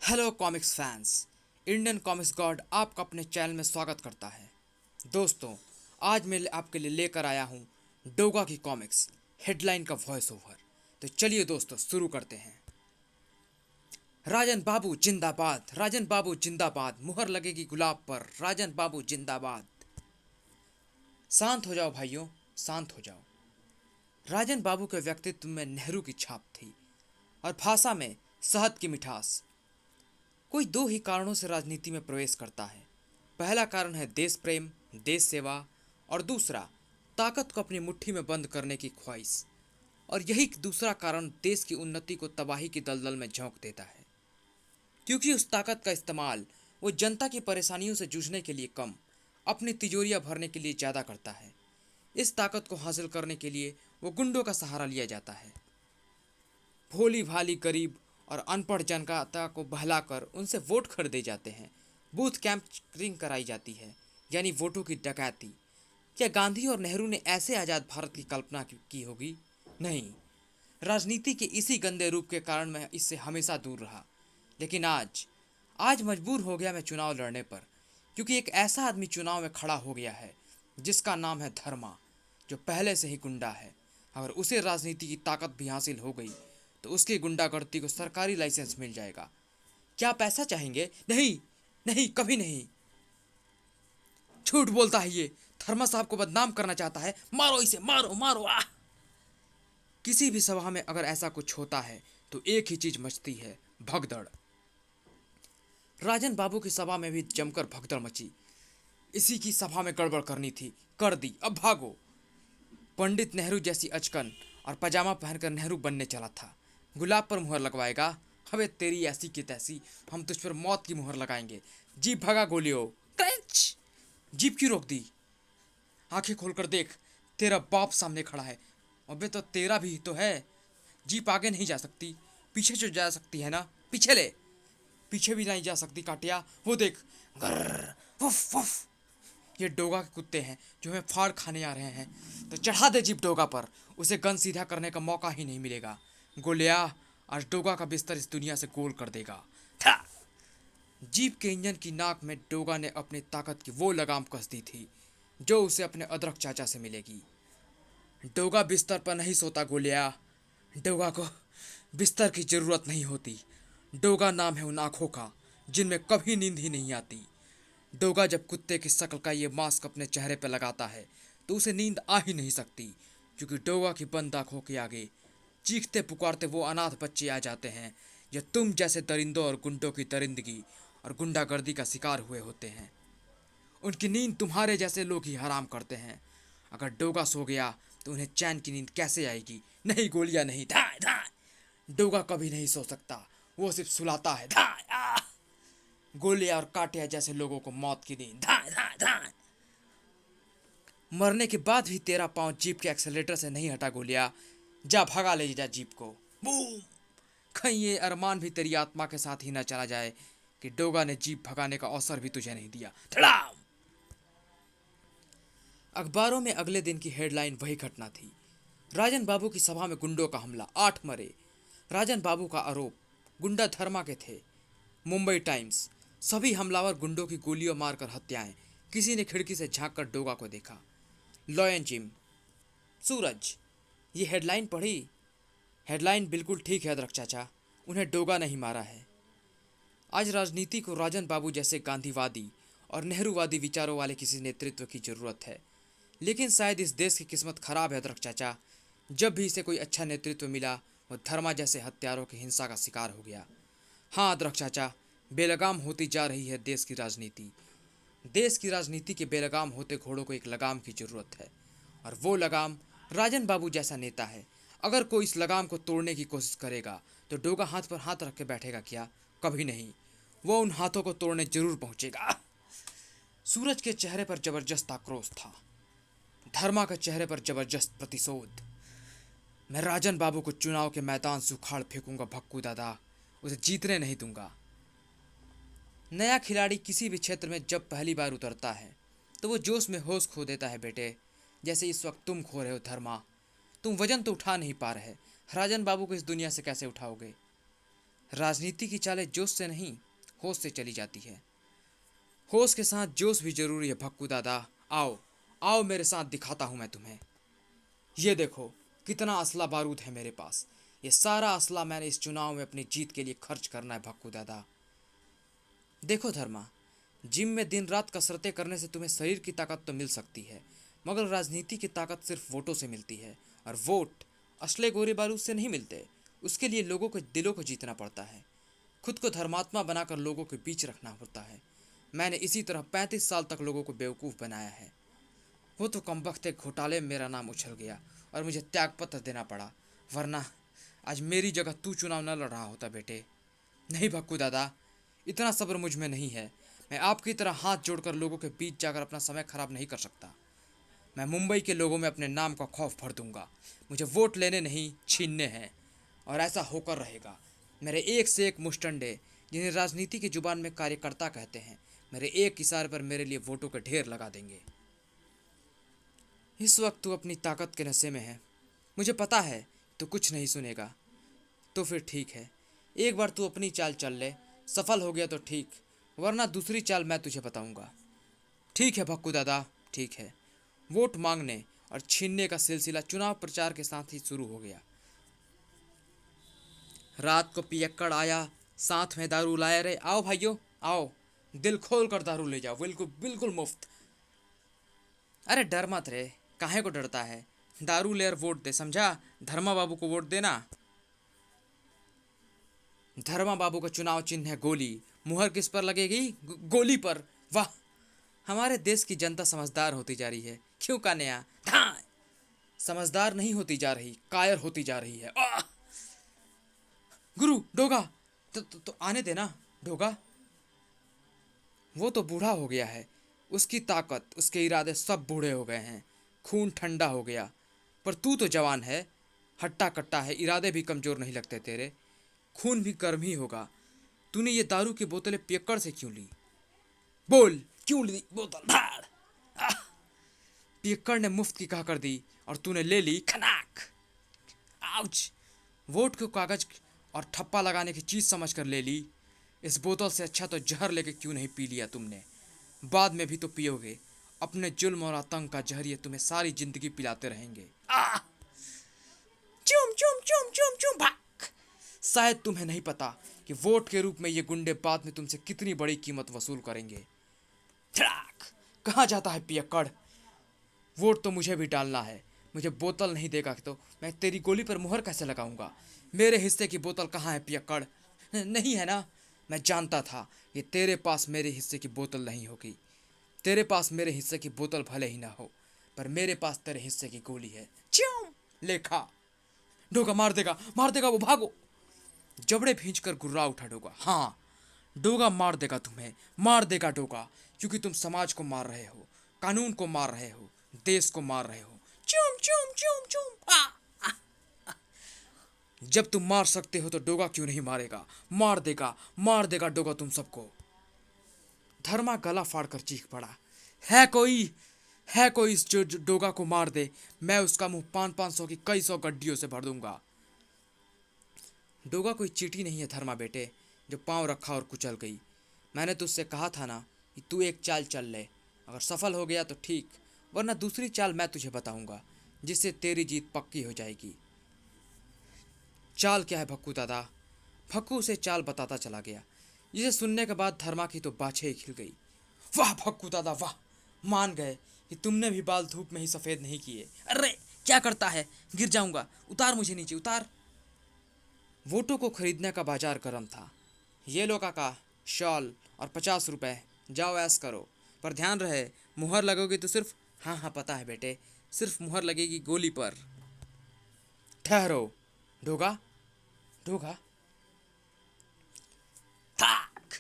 Hello comics fans. Indian comics God आपका अपने channel में स्वागत करता है। दोस्तों, आज मैं आपके लिए लेकर आया हूँ डोगा की कॉमिक्स हेडलाइन का वॉइस ओवर। तो चलिए दोस्तों शुरू करते हैं। राजन बाबू जिंदाबाद, राजन बाबू जिंदाबाद, मुहर लगेगी गुलाब पर, राजन बाबू जिंदाबाद। शांत हो जाओ भाइयों, शांत हो जाओ। राजन बाबू के व्यक्तित्व में नेहरू की छाप थी और भाषा में शहद की मिठास। कोई दो ही कारणों से राजनीति में प्रवेश करता है। पहला कारण है देश प्रेम, देश सेवा, और दूसरा ताकत को अपनी मुट्ठी में बंद करने की ख्वाहिश। और यही दूसरा कारण देश की उन्नति को तबाही की दलदल में झोंक देता है, क्योंकि उस ताकत का इस्तेमाल वो जनता की परेशानियों से जूझने के लिए कम, अपनी तिजोरियां भरने के लिए ज़्यादा करता है। इस ताकत को हासिल करने के लिए वो गुंडों का सहारा लिया जाता है। भोली भाली गरीब और अनपढ़ जनता को बहलाकर उनसे वोट खरीदे जाते हैं। बूथ कैंपिंग कराई जाती है, यानी वोटों की डकैती। क्या गांधी और नेहरू ने ऐसे आज़ाद भारत की कल्पना की होगी? नहीं। राजनीति के इसी गंदे रूप के कारण मैं इससे हमेशा दूर रहा। लेकिन आज आज मजबूर हो गया मैं चुनाव लड़ने पर, क्योंकि एक ऐसा आदमी चुनाव में खड़ा हो गया है जिसका नाम है धर्मा, जो पहले से ही गुंडा है। अगर उसे राजनीति की ताकत भी हासिल हो गई तो उसकी गुंडागर्दी को सरकारी लाइसेंस मिल जाएगा। क्या आप ऐसा चाहेंगे? नहीं, नहीं, कभी नहीं। झूठ बोलता है ये। थर्मा साहब को बदनाम करना चाहता है। मारो इसे, मारो मारो आ! किसी भी सभा में अगर ऐसा कुछ होता है तो एक ही चीज मचती है, भगदड़। राजन बाबू की सभा में भी जमकर भगदड़ मची। इसी की सभा में गड़बड़ करनी थी, कर दी, अब भागो। पंडित नेहरू जैसी अचकन और पजामा पहनकर नेहरू बनने चला था। गुलाब पर मुहर लगवाएगा? अबे तेरी ऐसी की तैसी, हम तुझ पर मौत की मुहर लगाएंगे। जीप भगा गोलियों। क्रंच! जीप क्यों रोक दी? आंखें खोलकर देख, तेरा बाप सामने खड़ा है। अबे तो तेरा भी तो है। जीप आगे नहीं जा सकती, पीछे जो जा सकती है ना, पीछे ले। पीछे भी नहीं जा सकती काटिया, वो देख। गर्र, वुफ वुफ। ये डोगा के कुत्ते हैं जो हमें फाड़ खाने आ रहे हैं। तो चढ़ा दे जीप डोगा पर, उसे गन सीधा करने का मौका ही नहीं मिलेगा। गोलिया, आज डोगा का बिस्तर इस दुनिया से गोल कर देगा। था! जीप के इंजन की नाक में डोगा ने अपनी ताकत की वो लगाम कस दी थी जो उसे अपने अदरक चाचा से मिलेगी। डोगा बिस्तर पर नहीं सोता गोलिया। डोगा को बिस्तर की जरूरत नहीं होती। डोगा नाम है उन आंखों का जिनमें कभी नींद ही नहीं आती। डोगा जब कुत्ते की शक्ल का ये मास्क अपने चेहरे पर लगाता है तो उसे नींद आ ही नहीं सकती, क्योंकि डोगा की बंद आंखों के आगे चीखते पुकारते वो अनाथ बच्चे आ जाते हैं जो तुम जैसे दरिंदों और गुंडों की दरिंदगी और गुंडागर्दी का शिकार हुए होते हैं। उनकी नींद तुम्हारे जैसे लोग ही हराम करते हैं। अगर डोगा सो गया तो उन्हें चैन की नींद कैसे आएगी? नहीं गोलियां नहीं, धाय धाय। डोगा कभी नहीं सो सकता, वो सिर्फ सुलाता है। धाय आ! गोलियां और काटिया जैसे लोगों को मौत की नींद। धाय धाय धाय। मरने के बाद भी तेरा पांव जीप के एक्सेलेटर से नहीं हटा गोलिया। जा भगा ले जा जीप को। बूम! कहीं ये अरमान भी तेरी आत्मा के साथ ही न चला जाए कि डोगा ने जीप भगाने का अवसर भी तुझे नहीं दिया। धड़ाम! अखबारों में अगले दिन की हेडलाइन वही घटना थी। राजन बाबू की सभा में गुंडों का हमला, 8 मरे। राजन बाबू का आरोप, गुंडा धर्मा के थे। मुंबई टाइम्स, सभी हमलावर गुंडों की गोलियों मारकर हत्याएं। किसी ने खिड़की से झांककर डोगा को देखा। लॉयन जिम, सूरज, ये हेडलाइन पढ़ी? हेडलाइन बिल्कुल ठीक है अदरक चाचा, उन्हें डोगा नहीं मारा है। आज राजनीति को राजन बाबू जैसे गांधीवादी और नेहरूवादी विचारों वाले किसी नेतृत्व की जरूरत है। लेकिन शायद इस देश की किस्मत खराब है अदरक चाचा। जब भी इसे कोई अच्छा नेतृत्व मिला वो धर्मा जैसे हत्यारों की हिंसा का शिकार हो गया। हाँ अदरक चाचा, बेलगाम होती जा रही है देश की राजनीति। देश की राजनीति के बेलगाम होते घोड़ों को एक लगाम की जरूरत है, और वो लगाम राजन बाबू जैसा नेता है। अगर कोई इस लगाम को तोड़ने की कोशिश करेगा तो डोगा हाथ पर हाथ रख के बैठेगा क्या? कभी नहीं। वो उन हाथों को तोड़ने जरूर पहुंचेगा। सूरज के चेहरे पर जबरदस्त आक्रोश था, धर्मा के चेहरे पर जबरदस्त प्रतिशोध। मैं राजन बाबू को चुनाव के मैदान से उखाड़ फेंकूंगा भक्कू दादा, उसे जीतने नहीं दूंगा। नया खिलाड़ी किसी भी क्षेत्र में जब पहली बार उतरता है तो वो जोश में होश खो देता है बेटे, जैसे इस वक्त तुम खो रहे हो धर्मा। तुम वजन तो उठा नहीं पा रहे, राजन बाबू को इस दुनिया से कैसे उठाओगे? राजनीति की चालें जोश से नहीं, होश से चली जाती है। होश के साथ जोश भी जरूरी है भक्कू दादा। आओ आओ मेरे साथ, दिखाता हूं मैं तुम्हें। ये देखो कितना असला बारूद है मेरे पास। ये सारा असला मैंने इस चुनाव में अपनी जीत के लिए खर्च करना है भक्कू दादा। देखो धर्मा, जिम में दिन रात कसरतें करने से तुम्हें शरीर की ताकत तो मिल सकती है, मगर राजनीति की ताकत सिर्फ वोटों से मिलती है। और वोट असले गोरे बारूद से नहीं मिलते। उसके लिए लोगों के दिलों को जीतना पड़ता है। खुद को धर्मात्मा बनाकर लोगों के बीच रखना होता है। मैंने इसी तरह 35 साल तक लोगों को बेवकूफ़ बनाया है। वो तो कमबख्त एक घोटाले में मेरा नाम उछल गया और मुझे त्यागपत्र देना पड़ा, वरना आज मेरी जगह तू चुनाव न लड़ रहा होता बेटे। नहीं भक्कू दादा, इतना सब्र मुझ में नहीं है। मैं आपकी तरह हाथ जोड़कर लोगों के बीच जाकर अपना समय खराब नहीं कर सकता। मैं मुंबई के लोगों में अपने नाम का खौफ भर दूंगा। मुझे वोट लेने नहीं, छीनने हैं, और ऐसा होकर रहेगा। मेरे एक से एक मुस्टंडे, जिन्हें राजनीति की जुबान में कार्यकर्ता कहते हैं, मेरे एक इशारे पर मेरे लिए वोटों के ढेर लगा देंगे। इस वक्त तू अपनी ताकत के नशे में है। मुझे पता है तू कुछ नहीं सुनेगा। तो फिर ठीक है, एक बार तू अपनी चाल चल ले। सफल हो गया तो ठीक, वरना दूसरी चाल मैं तुझे बताऊंगा। ठीक है भक्कू दादा, ठीक है। वोट मांगने और छीनने का सिलसिला चुनाव प्रचार के साथ ही शुरू हो गया। रात को पियक्कड़ आया, साथ में दारू लाए रहे। आओ भाइयों आओ, दिल खोल कर दारू ले जाओ, बिल्कुल बिल्कुल मुफ्त। अरे डर मत रे, काहे को डरता है। दारू ले और वोट दे, समझा। धर्मा बाबू को वोट देना। धर्मा बाबू का चुनाव चिन्ह है गोली। मुहर किस पर लगेगी? गोली पर। वाह, हमारे देश की जनता समझदार होती जा रही है। क्यों कान्या? हाँ, समझदार नहीं होती जा रही, कायर होती जा रही है। गुरु डोगा, तो आने देना डोगा। वो तो बूढ़ा हो गया है। उसकी ताकत, उसके इरादे सब बूढ़े हो गए हैं। खून ठंडा हो गया। पर तू तो जवान है, हट्टा कट्टा है, इरादे भी कमज़ोर नहीं लगते तेरे। खून भी गर्म ही होगा। तूने ये दारू की बोतलें पियक्कड़ से क्यों ली? बोल, क्यों ली बोतल? धाड़। पियक्कड़ ने मुफ्त की कहा कर दी और तूने ले ली खनाक। आउच। वोट को कागज और ठप्पा लगाने की चीज़ समझकर ले ली। इस बोतल से अच्छा तो जहर लेके क्यों नहीं पी लिया तुमने? बाद में भी तो पियोगे। अपने जुल्म और आतंक का जहर ये तुम्हें सारी जिंदगी पिलाते रहेंगे। चुम चुम चुम चुम चुम भाग। शायद तुम्हें नहीं पता कि वोट के रूप में ये गुंडे बाद में तुमसे कितनी बड़ी कीमत वसूल करेंगे। कहाँ जाता है पियक्कड़? वोट तो मुझे भी डालना है। मुझे बोतल नहीं देगा तो मैं तेरी गोली पर मुहर कैसे लगाऊंगा? मेरे हिस्से की बोतल कहाँ है पियक्कड़? नहीं है ना? मैं जानता था कि तेरे पास मेरे हिस्से की बोतल नहीं होगी। तेरे पास मेरे हिस्से की बोतल भले ही ना हो, पर मेरे पास तेरे हिस्से की गोली है। च्यूं लेखा। डोगा मार देगा वो, भागो। जबड़े भींच कर गुर्रा उठा डोगा। हाँ, डोगा मार देगा तुम्हें, मार देगा डोगा, क्योंकि तुम समाज को मार रहे हो, कानून को मार रहे हो, देश को मार रहे हो। चुम चुम चुम चुम। जब तुम मार सकते हो तो डोगा क्यों नहीं मारेगा? मार देगा डोगा तुम सबको। धर्मा गला फाड़कर चीख पड़ा। है कोई इस जो डोगा को मार दे, मैं उसका मुंह 500 की कई सौ गड्डियों से भर दूंगा। डोगा कोई चींटी नहीं है धर्मा बेटे, जो पांव रखा और कुचल गई। मैंने तुझसे कहा था ना कि तू एक चाल चल ले। अगर सफल हो गया तो ठीक, वरना दूसरी चाल मैं तुझे बताऊंगा, जिससे तेरी जीत पक्की हो जाएगी। चाल क्या है भक्कू दादा? भक्कू उसे चाल बताता चला गया, जिसे सुनने के बाद धर्मा की तो बाछे ही खिल गई। वाह भक्कू दादा वाह, मान गए कि तुमने भी बाल धूप में ही सफ़ेद नहीं किए। अरे क्या करता है, गिर जाऊंगा, उतार मुझे नीचे, उतार। वोटों को खरीदने का बाजार गर्म था। ये लो काका, शॉल और 50 रुपए, जाओ ऐश करो, पर ध्यान रहे मुहर लगोगी तो सिर्फ, हाँ हाँ पता है बेटे, सिर्फ मुहर लगेगी गोली पर। ठहरो डोगा, डोगा। थाक।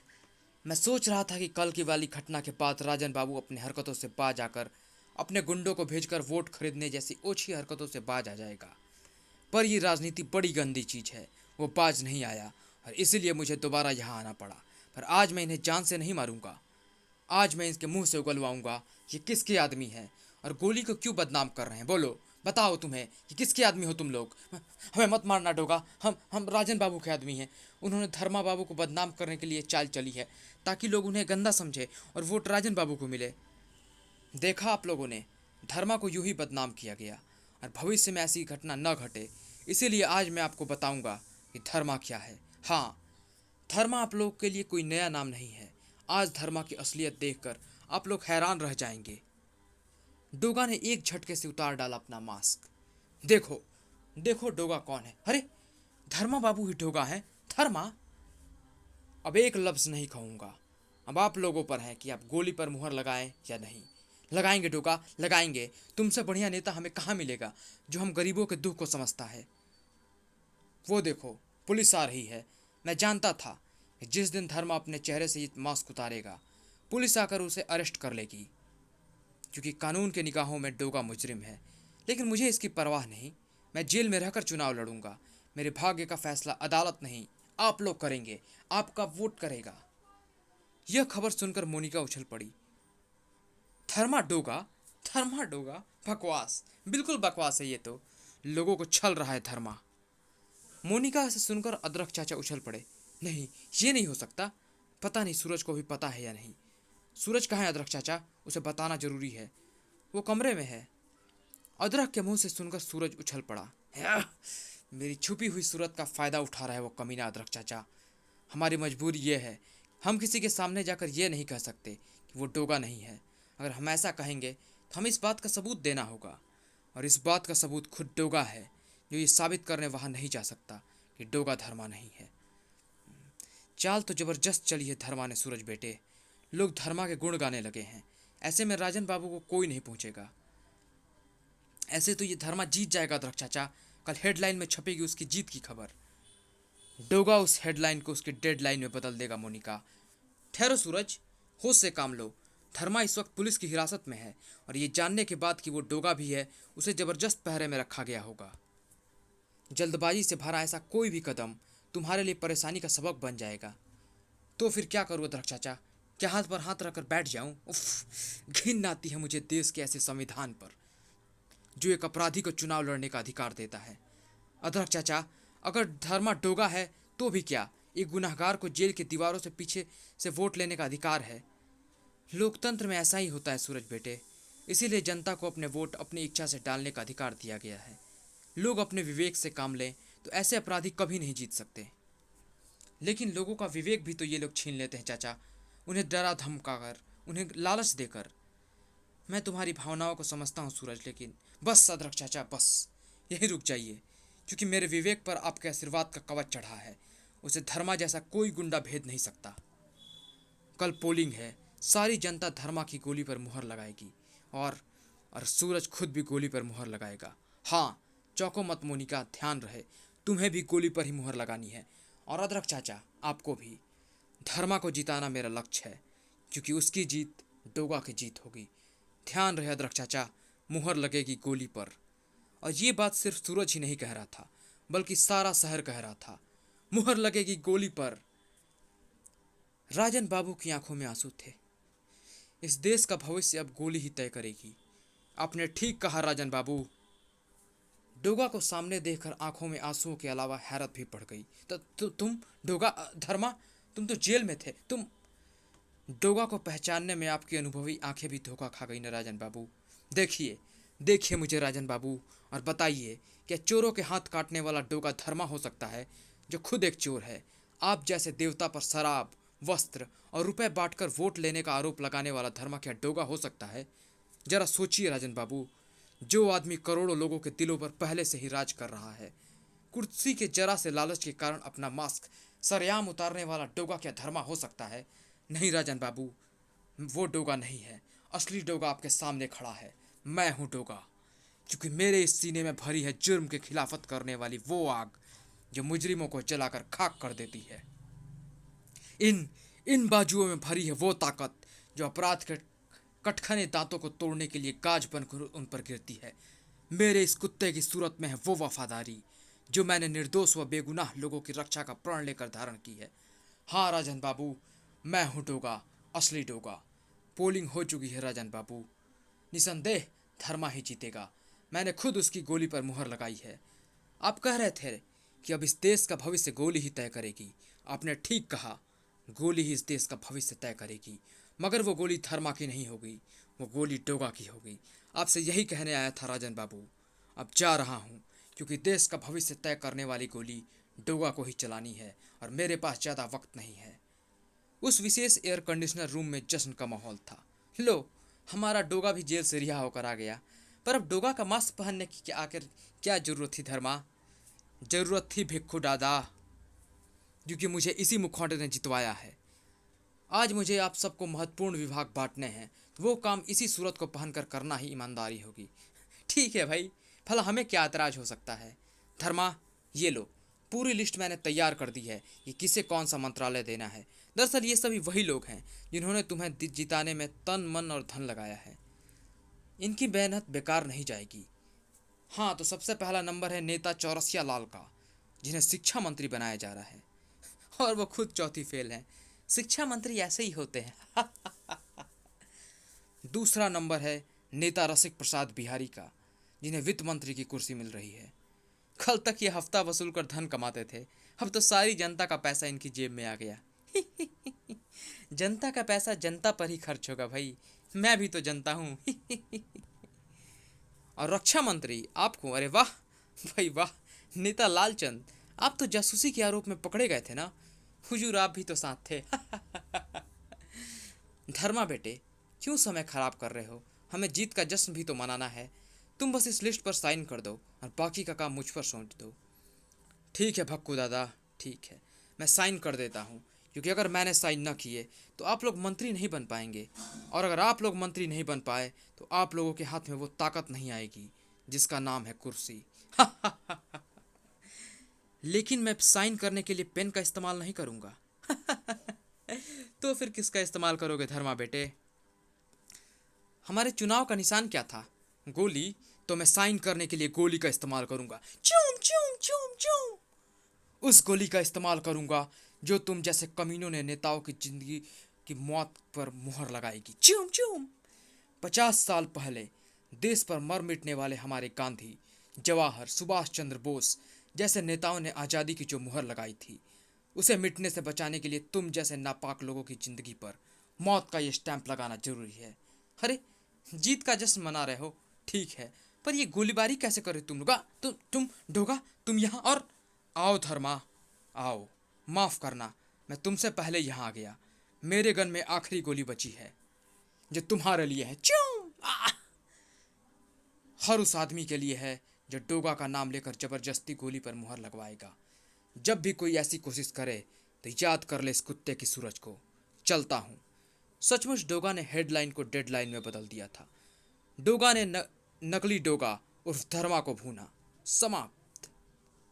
मैं सोच रहा था कि कल की वाली घटना के बाद राजन बाबू अपनी हरकतों से बाज आकर अपने गुंडों को भेजकर वोट खरीदने जैसी ओछी हरकतों से बाज आ जाएगा, पर यह राजनीति बड़ी गंदी चीज़ है। वो बाज नहीं आया और इसीलिए मुझे दोबारा यहाँ आना पड़ा। पर आज मैं इन्हें जान से नहीं मारूंगा। आज मैं इनके मुंह से उगलवाऊंगा कि किसके आदमी हैं और गोली को क्यों बदनाम कर रहे हैं। बोलो बताओ तुम्हें कि किसके आदमी हो तुम लोग। हमें मत मारना डोगा, हम राजन बाबू के आदमी हैं। उन्होंने धर्मा बाबू को बदनाम करने के लिए चाल चली है ताकि लोग उन्हें गंदा समझे और वोट राजन बाबू को मिले। देखा आप लोगों ने, धर्मा को यूं ही बदनाम किया गया और भविष्य में ऐसी घटना न घटे, इसीलिए आज मैं आपको बताऊंगा कि धर्मा क्या है। हाँ, धर्मा आप लोगों के लिए कोई नया नाम नहीं है। आज धर्मा की असलियत देखकर आप लोग हैरान रह जाएंगे। डोगा ने एक झटके से उतार डाला अपना मास्क। देखो, देखो डोगा कौन है। अरे, धर्मा बाबू ही डोगा है। धर्मा। अब एक लफ्ज़ नहीं कहूँगा। अब आप लोगों पर है कि आप गोली पर मुहर लगाएं या नहीं। लगाएंगे डोगा, लगाएंगे। तुमसे बढ़िया नेता हमें कहाँ मिलेगा जो हम गरीबों के दुख को समझता है। वो देखो, पुलिस आ रही है। मैं जानता था कि जिस दिन धर्मा अपने चेहरे से ये मास्क उतारेगा, पुलिस आकर उसे अरेस्ट कर लेगी, क्योंकि कानून के निगाहों में डोगा मुजरिम है। लेकिन मुझे इसकी परवाह नहीं। मैं जेल में रहकर चुनाव लड़ूंगा। मेरे भाग्य का फैसला अदालत नहीं, आप लोग करेंगे। आपका वोट करेगा। यह खबर सुनकर मोनिका उछल पड़ी। धर्मा डोगा, धर्मा डोगा, बकवास, बिल्कुल बकवास है ये तो। लोगों को छल रहा है धर्मा। मोनिका से सुनकर अदरक चाचा उछल पड़े। नहीं, ये नहीं हो सकता। पता नहीं सूरज को भी पता है या नहीं। सूरज कहाँ है अदरक चाचा? उसे बताना जरूरी है। वो कमरे में है। अदरक के मुंह से सुनकर सूरज उछल पड़ा। मेरी छुपी हुई सूरत का फायदा उठा रहा है वो कमीना अदरक चाचा। हमारी मजबूरी ये है, हम किसी के सामने जाकर ये नहीं कह सकते कि वो डोगा नहीं है। अगर हम ऐसा कहेंगे तो हमें इस बात का सबूत देना होगा, और इस बात का सबूत खुद डोगा है, जो ये साबित करने वहाँ नहीं जा सकता कि डोगा धर्मा नहीं है। चाल तो जबरदस्त चली है धर्मा ने सूरज बेटे। लोग धर्मा के गुण गाने लगे हैं। ऐसे में राजन बाबू को कोई नहीं पूछेगा। ऐसे तो ये धर्मा जीत जाएगा अदरक चाचा। कल हेडलाइन में छपेगी उसकी जीत की खबर। डोगा उस हेडलाइन को उसकी डेडलाइन में बदल देगा मोनिका। ठहरो सूरज, होश से काम लो। धर्मा इस वक्त पुलिस की हिरासत में है, और ये जानने के बाद कि वो डोगा भी है, उसे जबरदस्त पहरे में रखा गया होगा। जल्दबाजी से भरा ऐसा कोई भी कदम तुम्हारे लिए परेशानी का सबक बन जाएगा। तो फिर क्या करूँ अदरक चाचा? क्या हाथ पर हाथ रखकर बैठ जाऊं? उफ, घिन आती है मुझे देश के ऐसे संविधान पर जो एक अपराधी को चुनाव लड़ने का अधिकार देता है। अदरक चाचा, अगर धर्मा डोगा है तो भी क्या, एक गुनहगार को जेल की दीवारों से पीछे से वोट लेने का अधिकार है। लोकतंत्र में ऐसा ही होता है सूरज बेटे। इसीलिए जनता को अपने वोट अपनी इच्छा से डालने का अधिकार दिया गया है। लोग अपने विवेक से काम लें तो ऐसे अपराधी कभी नहीं जीत सकते। लेकिन लोगों का विवेक भी तो ये लोग छीन लेते हैं चाचा, उन्हें डरा धमकाकर, उन्हें लालच देकर। मैं तुम्हारी भावनाओं को समझता हूँ सूरज, लेकिन बस अदरक चाचा, बस यहीं रुक जाइए, क्योंकि मेरे विवेक पर आपके आशीर्वाद का कवच चढ़ा है। उसे धर्मा जैसा कोई गुंडा भेद नहीं सकता। कल पोलिंग है। सारी जनता धर्मा की गोली पर मुहर लगाएगी, और सूरज खुद भी गोली पर मुहर लगाएगा। हाँ, चौको मत मोनिका, ध्यान रहे, तुम्हें भी गोली पर ही मुहर लगानी है। और अदरक चाचा, आपको भी। धर्मा को जिताना मेरा लक्ष्य है, क्योंकि उसकी जीत डोगा की जीत होगी। ध्यान रहे अदरक चाचा, मुहर लगेगी गोली पर। और ये बात सिर्फ सूरज ही नहीं कह रहा था, बल्कि सारा शहर कह रहा था, मुहर लगेगी गोली पर। राजन बाबू की आंखों में आंसू थे। इस देश का भविष्य अब गोली ही तय करेगी। आपने ठीक कहा राजन बाबू। डोगा को सामने देखकर आंखों में आंसुओं के अलावा हैरत भी बढ़ गई। तुम डोगा, धर्मा, तुम तो जेल में थे। तुम डोगा को पहचानने में आपकी अनुभवी आंखें भी धोखा खा गई न राजन बाबू। देखिए, देखिए मुझे राजन बाबू, और बताइए, क्या चोरों के हाथ काटने वाला डोगा धर्मा हो सकता है, जो खुद एक चोर है? आप जैसे देवता पर शराब, वस्त्र और रुपए बांटकर वोट लेने का आरोप लगाने वाला धर्मा क्या डोगा हो सकता है? जरा सोचिए राजन बाबू। जो आदमी करोड़ों लोगों के दिलों पर पहले से ही राज कर रहा है, कुर्सी के जरा से लालच के कारण अपना मास्क सरेआम उतारने वाला डोगा क्या धर्मा हो सकता है? नहीं राजन बाबू, वो डोगा नहीं है। असली डोगा आपके सामने खड़ा है। मैं हूँ डोगा, क्योंकि मेरे इस सीने में भरी है जुर्म के खिलाफत करने वाली वो आग जो मुजरिमों को जलाकर खाक कर देती है। इन इन बाजुओं में भरी है वो ताकत जो अपराध के कटखने दांतों को तोड़ने के लिए गाज बनकर उन पर गिरती है। मेरे इस कुत्ते की सूरत में है वो वफादारी जो मैंने निर्दोष व बेगुनाह लोगों की रक्षा का प्रण लेकर धारण की है। हाँ राजन बाबू, मैं हूँ डोगा, असली डोगा। पोलिंग हो चुकी है राजन बाबू। निसंदेह धर्मा ही जीतेगा। मैंने खुद उसकी गोली पर मुहर लगाई है। आप कह रहे थे कि अब इस देश का भविष्य गोली ही तय करेगी। आपने ठीक कहा, गोली ही इस देश का भविष्य तय करेगी। मगर वो गोली धर्मा की नहीं होगी, वो गोली डोगा की होगी। आपसे यही कहने आया था राजन बाबू। अब जा रहा हूँ, क्योंकि देश का भविष्य तय करने वाली गोली डोगा को ही चलानी है और मेरे पास ज़्यादा वक्त नहीं है। उस विशेष एयर कंडीशनर रूम में जश्न का माहौल था। लो, हमारा डोगा भी जेल से रिहा होकर आ गया। पर अब डोगा का मास्क पहनने की आखिर क्या जरूरत थी धर्मा? जरूरत थी भिक्खू दादा, क्योंकि मुझे इसी मुखौटे ने जितवाया है। आज मुझे आप सबको महत्वपूर्ण विभाग बांटने हैं, तो वो काम इसी सूरत को पहनकर करना ही ईमानदारी होगी। ठीक है भाई, भला हमें क्या एतराज हो सकता है। धर्मा, ये लो, पूरी लिस्ट मैंने तैयार कर दी है कि किसे कौन सा मंत्रालय देना है। दरअसल ये सभी वही लोग हैं जिन्होंने तुम्हें जिताने में तन मन और धन लगाया है। इनकी मेहनत बेकार नहीं जाएगी। हाँ, तो सबसे पहला नंबर है नेता चौरसिया लाल का, जिन्हें शिक्षा मंत्री बनाया जा रहा है। और वो खुद चौथी फेल हैं। शिक्षा मंत्री ऐसे ही होते हैं। दूसरा नंबर है नेता रसिक प्रसाद बिहारी का, जिन्हें वित्त मंत्री की कुर्सी मिल रही है। कल तक ये हफ्ता वसूल कर धन कमाते थे, अब तो सारी जनता का पैसा इनकी जेब में आ गया। जनता का पैसा जनता पर ही खर्च होगा भाई, मैं भी तो जनता हूँ। और रक्षा मंत्री आपको, अरे वाह भाई वाह, नेता लालचंद, आप तो जासूसी के आरोप में पकड़े गए थे ना। हुजूर आप भी तो साथ थे। धर्मा बेटे, क्यों समय खराब कर रहे हो? हमें जीत का जश्न भी तो मनाना है। तुम बस इस लिस्ट पर साइन कर दो और बाकी का काम मुझ पर सौंप दो। ठीक है भक्कू दादा, ठीक है, मैं साइन कर देता हूँ, क्योंकि अगर मैंने साइन न किए तो आप लोग मंत्री नहीं बन पाएंगे, और अगर आप लोग मंत्री नहीं बन पाए तो आप लोगों के हाथ में वो ताकत नहीं आएगी जिसका नाम है कुर्सी। लेकिन मैं साइन करने के लिए पेन का इस्तेमाल नहीं करूँगा। तो फिर किसका इस्तेमाल करोगे धर्मा बेटे? हमारे चुनाव का निशान क्या था? गोली। तो मैं साइन करने के लिए गोली का इस्तेमाल करूंगा। चूम चूम चूम चूम। उस गोली का इस्तेमाल करूंगा जो तुम जैसे कमीनों ने नेताओं की जिंदगी की मौत पर मुहर लगाएगी। चूम चूम। 50 साल पहले देश पर मर मिटने वाले हमारे गांधी, जवाहर, सुभाष चंद्र बोस जैसे नेताओं ने आज़ादी की जो मुहर लगाई थी, उसे मिटने से बचाने के लिए तुम जैसे नापाक लोगों की जिंदगी पर मौत का ये स्टैंप लगाना जरूरी है। अरे, जीत का जश्न मना रहे हो, ठीक है, पर ये गोलीबारी कैसे कर रहे तुम लोग? तुम ढोगा, तुम यहाँ और आओ धर्मा, आओ। माफ करना, मैं तुमसे पहले यहाँ आ गया। मेरे गन में आखिरी गोली बची है जो तुम्हारे लिए है। चूम। हर उस आदमी के लिए है जो डोगा का नाम लेकर जबरदस्ती गोली पर मुहर लगवाएगा। जब भी कोई ऐसी कोशिश करे तो याद कर ले इस कुत्ते की सूरज को। चलता हूँ। सचमुच डोगा ने हेडलाइन को डेडलाइन में बदल दिया था। डोगा ने नकली डोगा उर्फ धर्मा को भूना। समाप्त।